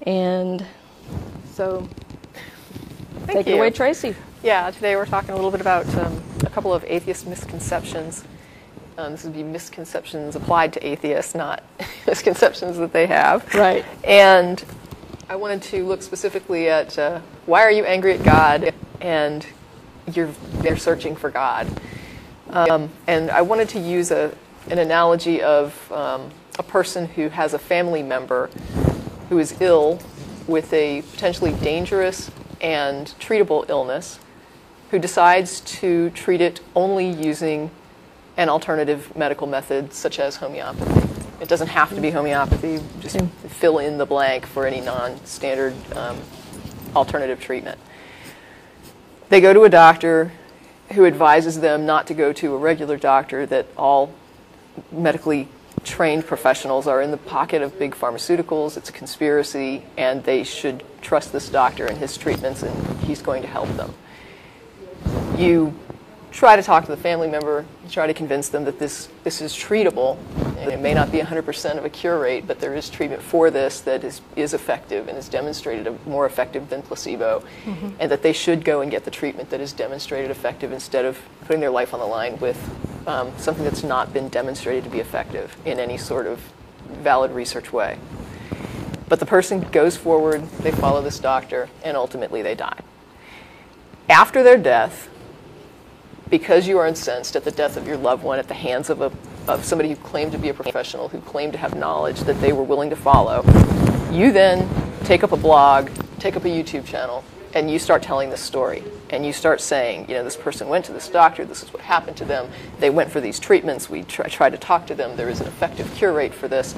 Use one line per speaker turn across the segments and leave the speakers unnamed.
And so,
Thank
take it
you.
away, Tracy.
Yeah, today we're talking a little bit about a couple of atheist misconceptions. This would be misconceptions applied to atheists, not misconceptions that they have.
Right.
And I wanted to look specifically at why are you angry at God, and they're searching for God. And I wanted to use an analogy of a person who has a family member who is ill with a potentially dangerous and treatable illness, who decides to treat it only using an alternative medical method such as homeopathy. It doesn't have to be homeopathy, just fill in the blank for any non-standard alternative treatment. They go to a doctor who advises them not to go to a regular doctor, that all medically trained professionals are in the pocket of big pharmaceuticals, it's a conspiracy, and they should trust this doctor and his treatments, and he's going to help them. You try to talk to the family member, you try to convince them that this is treatable, and it may not be 100% of a cure rate, but there is treatment for this that is effective and is demonstrated more effective than placebo, and that they should go and get the treatment that is demonstrated effective instead of putting their life on the line with something that's not been demonstrated to be effective in any sort of valid research way. But the person goes forward, they follow this doctor, and ultimately they die. After their death, because you are incensed at the death of your loved one at the hands of somebody who claimed to be a professional, who claimed to have knowledge that they were willing to follow, you then take up a blog, take up a YouTube channel, and you start telling this story. And you start saying, you know, this person went to this doctor, this is what happened to them, they went for these treatments, we tried to talk to them, there is an effective cure rate for this.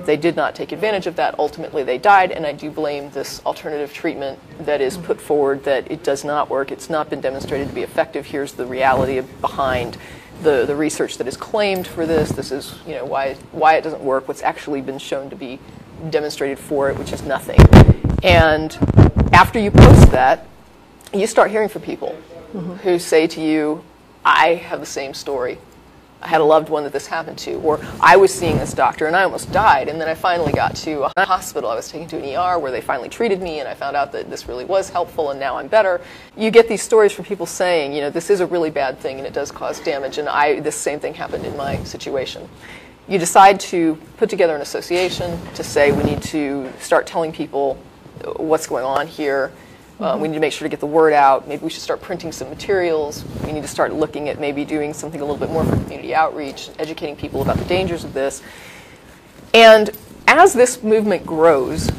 They did not take advantage of that, ultimately they died, and I do blame this alternative treatment that is put forward that it does not work, it's not been demonstrated to be effective, here's the reality behind the research that is claimed for this, this is, you know, why it doesn't work, what's actually been shown to be demonstrated for it, which is nothing. And after you post that, you start hearing from people who say to you, I have the same story. I had a loved one that this happened to, or I was seeing this doctor and I almost died, and then I finally got to a hospital. I was taken to an ER where they finally treated me, and I found out that this really was helpful, and now I'm better. You get these stories from people saying, you know, this is a really bad thing and it does cause damage, and this same thing happened in my situation. You decide to put together an association to say we need to start telling people what's going on here. We need to make sure to get the word out. Maybe we should start printing some materials. We need to start looking at maybe doing something a little bit more for community outreach, educating people about the dangers of this. And as this movement grows,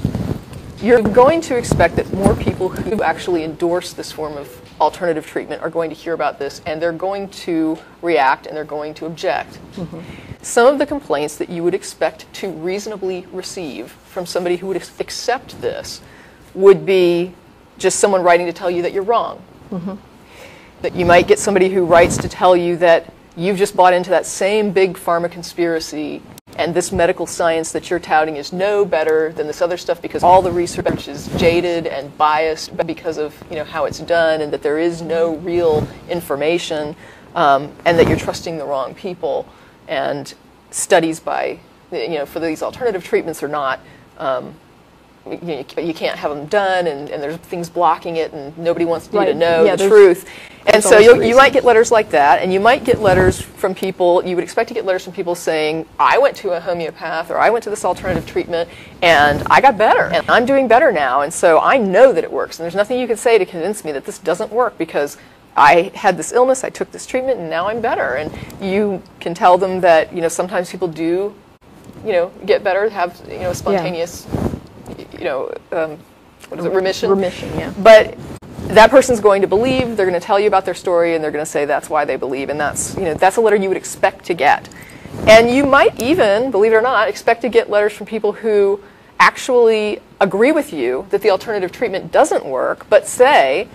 you're going to expect that more people who actually endorse this form of alternative treatment are going to hear about this, and they're going to react and they're going to object. Some of the complaints that you would expect to reasonably receive from somebody who would accept this would be just someone writing to tell you that you're wrong. That you might get somebody who writes to tell you that you've just bought into that same big pharma conspiracy, and this medical science that you're touting is no better than this other stuff because all the research is jaded and biased because of, you know, how it's done, and that there is no real information, and that you're trusting the wrong people, and studies by, you know, for these alternative treatments are not, you can't have them done, and there's things blocking it, and nobody wants you to know the truth. And so you might get letters like that, and you might get letters from people, you would expect to get letters from people saying, I went to a homeopath, or I went to this alternative treatment, and I got better, and I'm doing better now, and so I know that it works, and there's nothing you can say to convince me that this doesn't work, because I had this illness, I took this treatment, and now I'm better. And you can tell them that, you know, sometimes people do, you know, get better, have, you know, spontaneous, you know, what is it, remission?
Remission, yeah.
But that person's going to believe, they're going to tell you about their story, and they're going to say that's why they believe, and that's, you know, that's a letter you would expect to get. And you might even, believe it or not, expect to get letters from people who actually agree with you that the alternative treatment doesn't work, but say,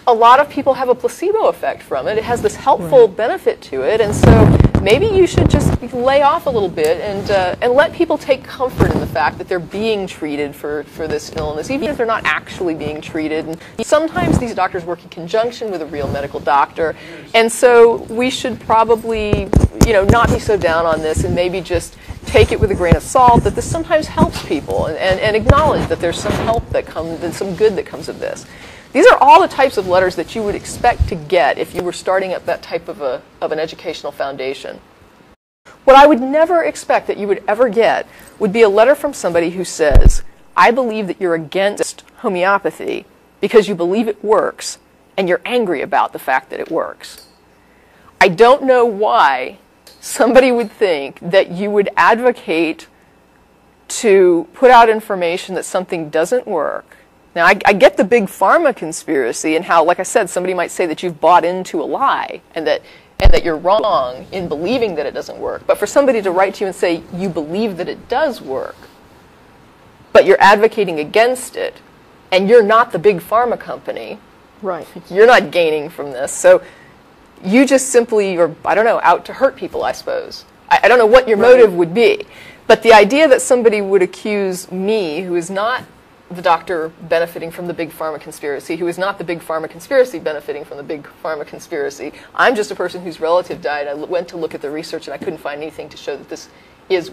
a lot of people have a placebo effect from it. It has this helpful benefit to it, and so maybe you should just lay off a little bit and let people take comfort in the fact that they're being treated for this illness, even if they're not actually being treated. And sometimes these doctors work in conjunction with a real medical doctor, and so we should probably, you know, not be so down on this and maybe just take it with a grain of salt, that this sometimes helps people, and acknowledge that there's some help that comes, and some good that comes of this. These are all the types of letters that you would expect to get if you were starting up that type of an educational foundation. What I would never expect that you would ever get would be a letter from somebody who says, I believe that you're against homeopathy because you believe it works, and you're angry about the fact that it works. I don't know why somebody would think that you would advocate to put out information that something doesn't work. Now, I get the big pharma conspiracy and how, like I said, somebody might say that you've bought into a lie and that you're wrong in believing that it doesn't work. But for somebody to write to you and say, you believe that it does work, but you're advocating against it, and you're not the big pharma company,
Right.
you're not gaining from this. So you just simply are, I don't know, out to hurt people, I suppose. I don't know what your motive would be. But the idea that somebody would accuse me, who is not the doctor benefiting from the big pharma conspiracy, who is not the big pharma conspiracy benefiting from the big pharma conspiracy, I'm just a person whose relative died. I went to look at the research and I couldn't find anything to show that this is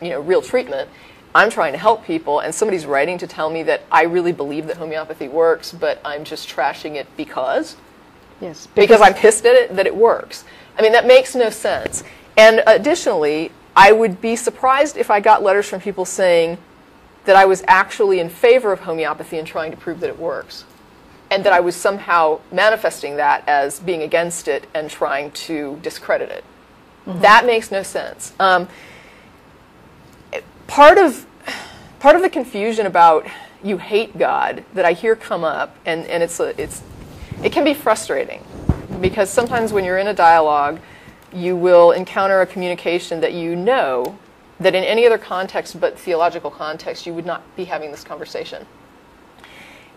real treatment. I'm trying to help people, and somebody's writing to tell me that I really believe that homeopathy works, but I'm just trashing it because?
Yes.
Because I'm pissed at it that it works. I mean, that makes no sense. And additionally, I would be surprised if I got letters from people saying that I was actually in favor of homeopathy and trying to prove that it works, and that I was somehow manifesting that as being against it and trying to discredit it. Mm-hmm. That makes no sense. Part of the confusion about you hate God that I hear come up, and it can be frustrating, because sometimes when you're in a dialogue, you will encounter a communication that you know that in any other context but theological context you would not be having this conversation.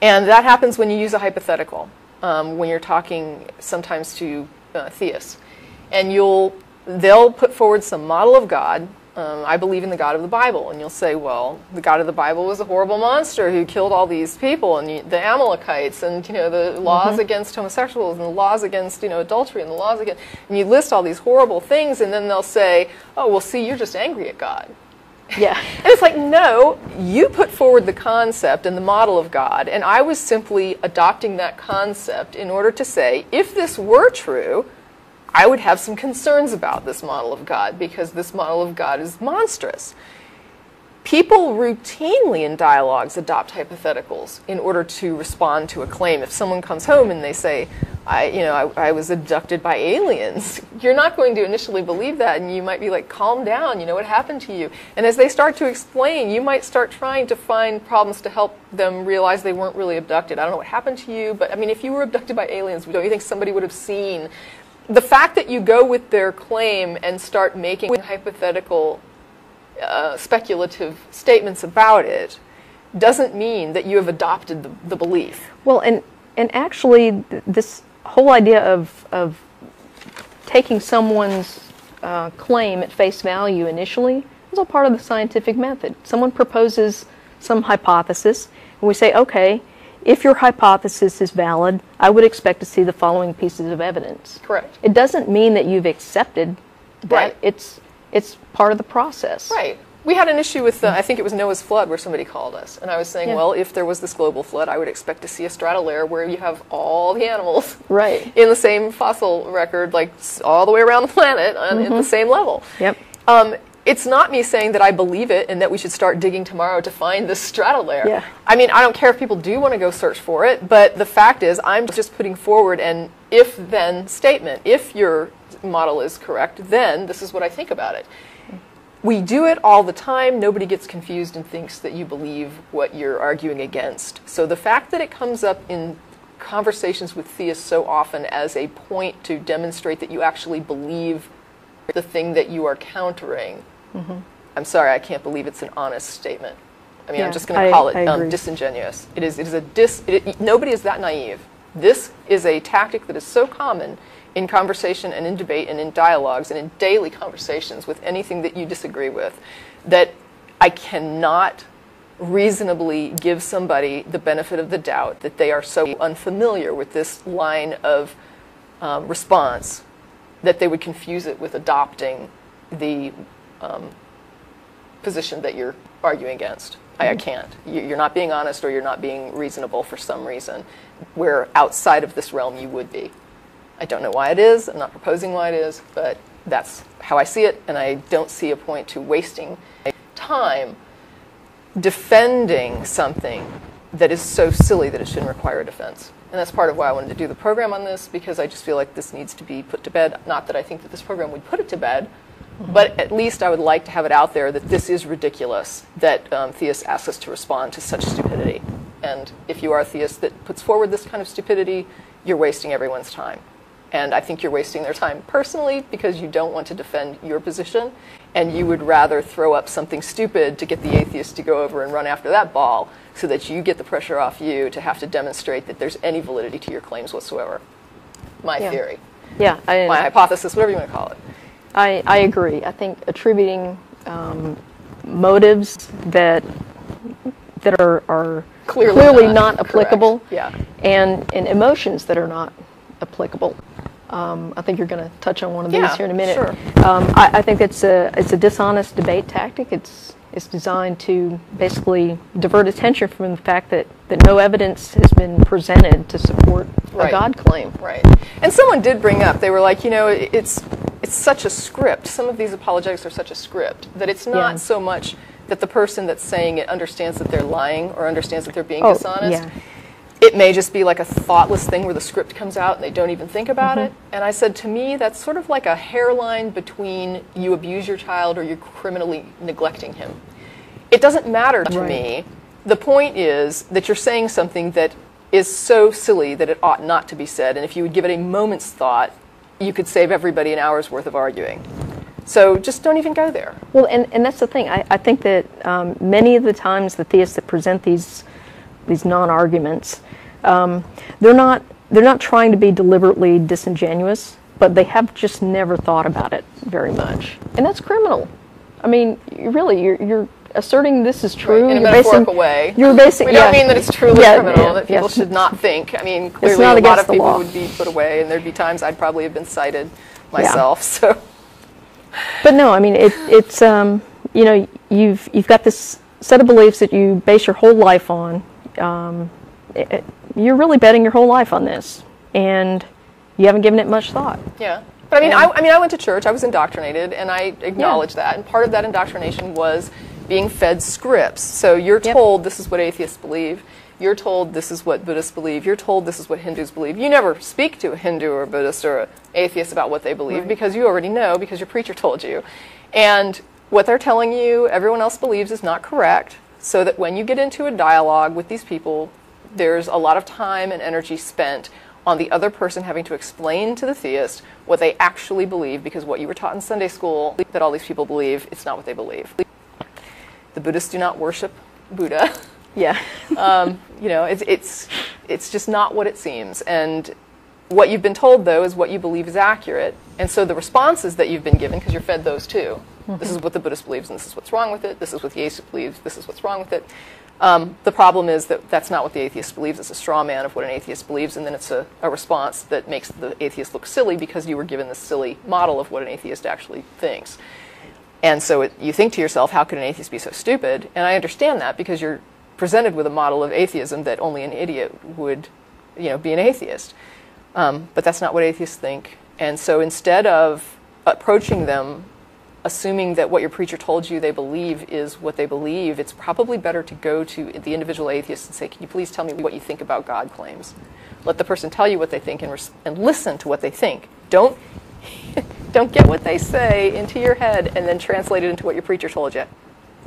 And that happens when you use a hypothetical, when you're talking sometimes to theists. And they'll put forward some model of God. I believe in the God of the Bible. And you'll say, well, the God of the Bible was a horrible monster who killed all these people, and the Amalekites, and the laws against homosexuals, and the laws against adultery, and the laws against, and you list all these horrible things, and then they'll say, oh, well, see, you're just angry at God.
Yeah.
And it's like, no, you put forward the concept and the model of God, and I was simply adopting that concept in order to say, if this were true, I would have some concerns about this model of God, because this model of God is monstrous. People routinely in dialogues adopt hypotheticals in order to respond to a claim. If someone comes home and they say, I was abducted by aliens, you're not going to initially believe that, and you might be like, calm down, what happened to you? And as they start to explain, you might start trying to find problems to help them realize they weren't really abducted. I don't know what happened to you, but I mean, if you were abducted by aliens, don't you think somebody would have seen? The fact that you go with their claim and start making hypothetical, speculative statements about it doesn't mean that you have adopted the belief.
Well, and actually, this whole idea of taking someone's claim at face value initially is all part of the scientific method. Someone proposes some hypothesis, and we say, okay, if your hypothesis is valid, I would expect to see the following pieces of evidence.
Correct.
It doesn't mean that you've accepted that.
Right.
It's part of the process.
Right. We had an issue with, I think it was Noah's flood, where somebody called us. And I was saying, well, if there was this global flood, I would expect to see a stratolayer where you have all the animals in the same fossil record, like all the way around the planet at the same level.
Yep.
It's not me saying that I believe it and that we should start digging tomorrow to find this stratolayer.
Yeah.
I mean, I don't care if people do want to go search for it, but the fact is I'm just putting forward an if-then statement. If your model is correct, then this is what I think about it. We do it all the time. Nobody gets confused and thinks that you believe what you're arguing against. So the fact that it comes up in conversations with theists so often as a point to demonstrate that you actually believe the thing that you are countering, I'm sorry, I can't believe it's an honest statement. I mean, I'm just going to call it disingenuous. It is nobody is that naive. This is a tactic that is so common in conversation and in debate and in dialogues and in daily conversations with anything that you disagree with, that I cannot reasonably give somebody the benefit of the doubt that they are so unfamiliar with this line of response that they would confuse it with adopting the position that you're arguing against. I can't. You're not being honest, or you're not being reasonable for some reason, where outside of this realm you would be. I don't know why it is. I'm not proposing why it is, but that's how I see it, and I don't see a point to wasting time defending something that is so silly that it shouldn't require a defense. And that's part of why I wanted to do the program on this, because I just feel like this needs to be put to bed. Not that I think that this program would put it to bed, but at least I would like to have it out there that this is ridiculous, that theists ask us to respond to such stupidity. And if you are a theist that puts forward this kind of stupidity, you're wasting everyone's time. And I think you're wasting their time personally, because you don't want to defend your position, and you would rather throw up something stupid to get the atheist to go over and run after that ball, so that you get the pressure off you to have to demonstrate that there's any validity to your claims whatsoever. My theory.
Yeah.
My hypothesis, whatever you want to call it.
I agree. I think attributing motives that are clearly not applicable, and emotions that are not applicable. I think you're going to touch on one of these here in a minute.
Sure.
I think it's a dishonest debate tactic. It's designed to basically divert attention from the fact that no evidence has been presented to support a God claim.
Right. And someone did bring up, they were like, it's such a script. Some of these apologetics are such a script that it's not so much that the person that's saying it understands that they're lying or understands that they're being dishonest.
Yeah.
It may just be like a thoughtless thing where the script comes out and they don't even think about it. And I said, to me, that's sort of like a hairline between you abuse your child or you're criminally neglecting him. It doesn't matter to me. The point is that you're saying something that is so silly that it ought not to be said. And if you would give it a moment's thought, you could save everybody an hour's worth of arguing. So just don't even go there.
Well, and that's the thing. I think that many of the times the theists that present these non-arguments, they're not trying to be deliberately disingenuous, but they have just never thought about it very much, and that's criminal. I mean, you're asserting this is true
in a metaphorical way.
You're basically.
We don't mean that it's truly criminal, that people should not think. I mean, clearly a lot of people would be put away, and there'd be times I'd probably have been cited myself. So.
But no, I mean it's you've got this set of beliefs that you base your whole life on. You're really betting your whole life on this, and you haven't given it much thought.
Yeah, but I went to church. I was indoctrinated, and I acknowledge that. And part of that indoctrination was being fed scripts. So you're told this is what atheists believe. You're told this is what Buddhists believe. You're told this is what Hindus believe. You never speak to a Hindu or a Buddhist or an atheist about what they believe because you already know, because your preacher told you. And what they're telling you, everyone else believes is not correct, so that when you get into a dialogue with these people, there's a lot of time and energy spent on the other person having to explain to the theist what they actually believe, because what you were taught in Sunday school that all these people believe, it's not what they believe. The Buddhists do not worship Buddha.
Yeah.
It's just not what it seems. And what you've been told, though, is what you believe is accurate. And so the responses that you've been given, because you're fed those too. This is what the Buddhist believes, and this is what's wrong with it. This is what the atheist believes. This is what's wrong with it. The problem is that that's not what the atheist believes. It's a straw man of what an atheist believes, and then it's a response that makes the atheist look silly because you were given this silly model of what an atheist actually thinks. And so you think to yourself, how could an atheist be so stupid? And I understand that, because you're presented with a model of atheism that only an idiot would, be an atheist. But that's not what atheists think. And so instead of approaching them assuming that what your preacher told you they believe is what they believe, it's probably better to go to the individual atheist and say, can you please tell me what you think about God claims? Let the person tell you what they think and listen to what they think. Don't get what they say into your head and then translate it into what your preacher told you,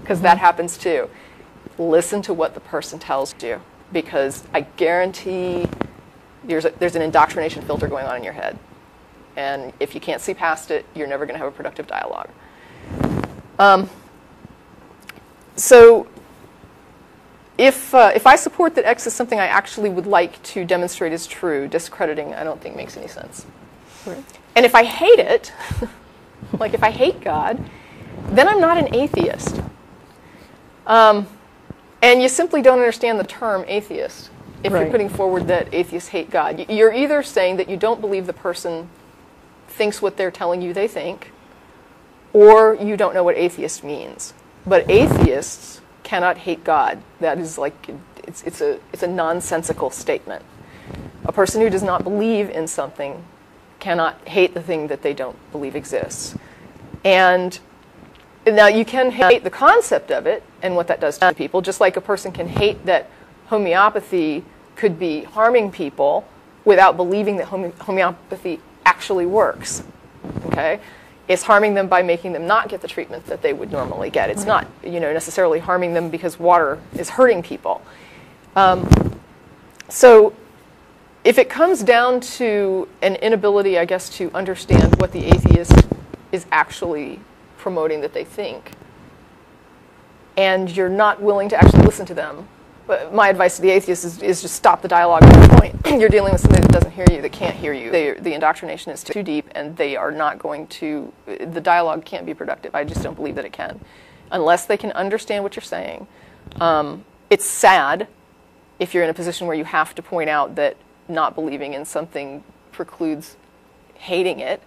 because that happens too. Listen to what the person tells you, because I guarantee there's an indoctrination filter going on in your head. And if you can't see past it, you're never going to have a productive dialogue. So if I support that X is something I actually would like to demonstrate is true, discrediting I don't think makes any sense.
Right.
And if I hate it, like if I hate God, then I'm not an atheist. And you simply don't understand the term atheist if you're putting forward that atheists hate God. You're either saying that you don't believe the person thinks what they're telling you they think, or you don't know what atheist means. But atheists cannot hate God. That is like, it's a nonsensical statement. A person who does not believe in something cannot hate the thing that they don't believe exists. And now you can hate the concept of it and what that does to people, just like a person can hate that homeopathy could be harming people without believing that homeopathy actually works. Okay? It's harming them by making them not get the treatment that they would normally get. It's not, necessarily harming them because water is hurting people. So if it comes down to an inability, I guess, to understand what the atheist is actually promoting that they think, and you're not willing to actually listen to them, but my advice to the atheist is just stop the dialogue at that point. You're dealing with somebody that doesn't hear you, that can't hear you. The indoctrination is too deep, and they are not going to, the dialogue can't be productive. I just don't believe that it can, unless they can understand what you're saying. It's sad if you're in a position where you have to point out that not believing in something precludes hating it.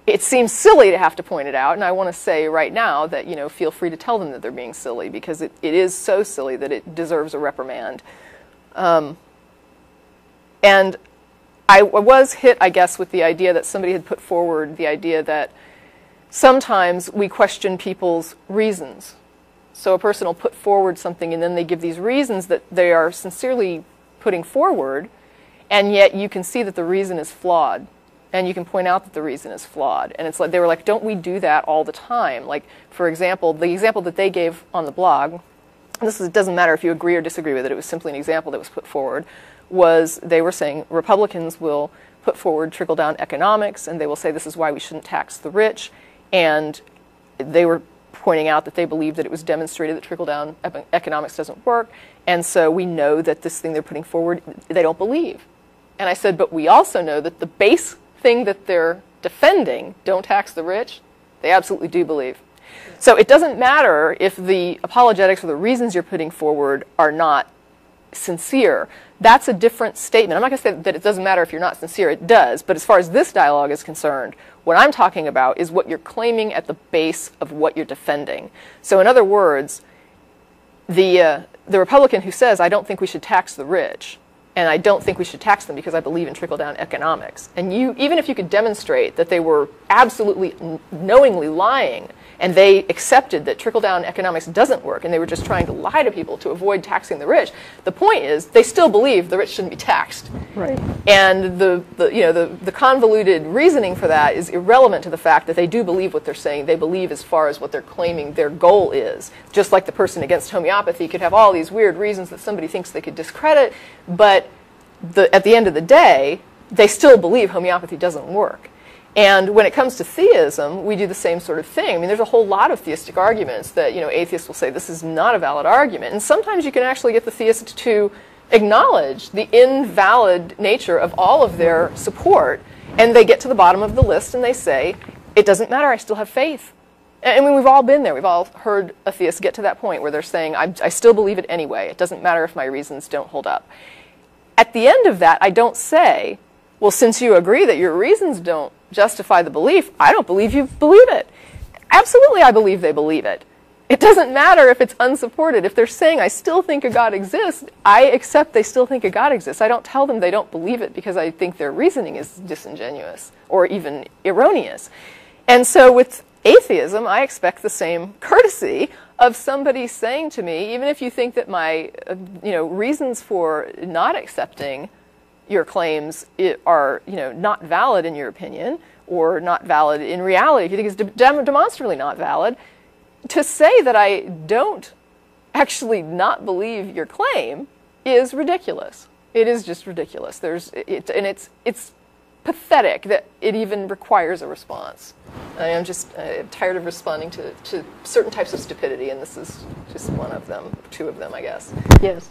It seems silly to have to point it out, and I want to say right now that, feel free to tell them that they're being silly, because it is so silly that it deserves a reprimand. And I was hit, I guess, with the idea that somebody had put forward the idea that sometimes we question people's reasons. So a person will put forward something, and then they give these reasons that they are sincerely putting forward, and yet you can see that the reason is flawed. And you can point out that the reason is flawed. And it's like, they were like, don't we do that all the time? Like, for example, the example that they gave on the blog, it doesn't matter if you agree or disagree with it, it was simply an example that was put forward, was they were saying Republicans will put forward trickle-down economics, and they will say this is why we shouldn't tax the rich. And they were pointing out that they believe that it was demonstrated that trickle-down economics doesn't work, and so we know that this thing they're putting forward, they don't believe. And I said, but we also know that the base thing that they're defending, don't tax the rich, they absolutely do believe. So it doesn't matter if the apologetics or the reasons you're putting forward are not sincere. That's a different statement. I'm not going to say that it doesn't matter if you're not sincere. It does. But as far as this dialogue is concerned, what I'm talking about is what you're claiming at the base of what you're defending. So in other words, the Republican who says, I don't think we should tax the rich, and I don't think we should tax them because I believe in trickle-down economics. And even if you could demonstrate that they were absolutely knowingly lying, and they accepted that trickle-down economics doesn't work, and they were just trying to lie to people to avoid taxing the rich, the point is they still believe the rich shouldn't be taxed.
Right.
And the convoluted reasoning for that is irrelevant to the fact that they do believe what they're saying. They believe as far as what they're claiming their goal is. Just like the person against homeopathy could have all these weird reasons that somebody thinks they could discredit, but at the end of the day, they still believe homeopathy doesn't work. And when it comes to theism, we do the same sort of thing. I mean, there's a whole lot of theistic arguments that, atheists will say this is not a valid argument. And sometimes you can actually get the theist to acknowledge the invalid nature of all of their support. And they get to the bottom of the list and they say, it doesn't matter, I still have faith. I mean, we've all been there. We've all heard a theist get to that point where they're saying, I still believe it anyway. It doesn't matter if my reasons don't hold up. At the end of that, I don't say, well, since you agree that your reasons don't justify the belief, I don't believe you believe it. Absolutely, I believe they believe it. It doesn't matter if it's unsupported. If they're saying, I still think a God exists, I accept they still think a God exists. I don't tell them they don't believe it because I think their reasoning is disingenuous or even erroneous. And so with atheism, I expect the same courtesy of somebody saying to me, even if you think that my reasons for not accepting your claims are not valid in your opinion, or not valid in reality, if you think it's demonstrably not valid, to say that I don't actually not believe your claim is ridiculous. It is just ridiculous. It's pathetic that it even requires a response. I'm just tired of responding to certain types of stupidity, and this is just one of them, two of them, I guess.
Yes.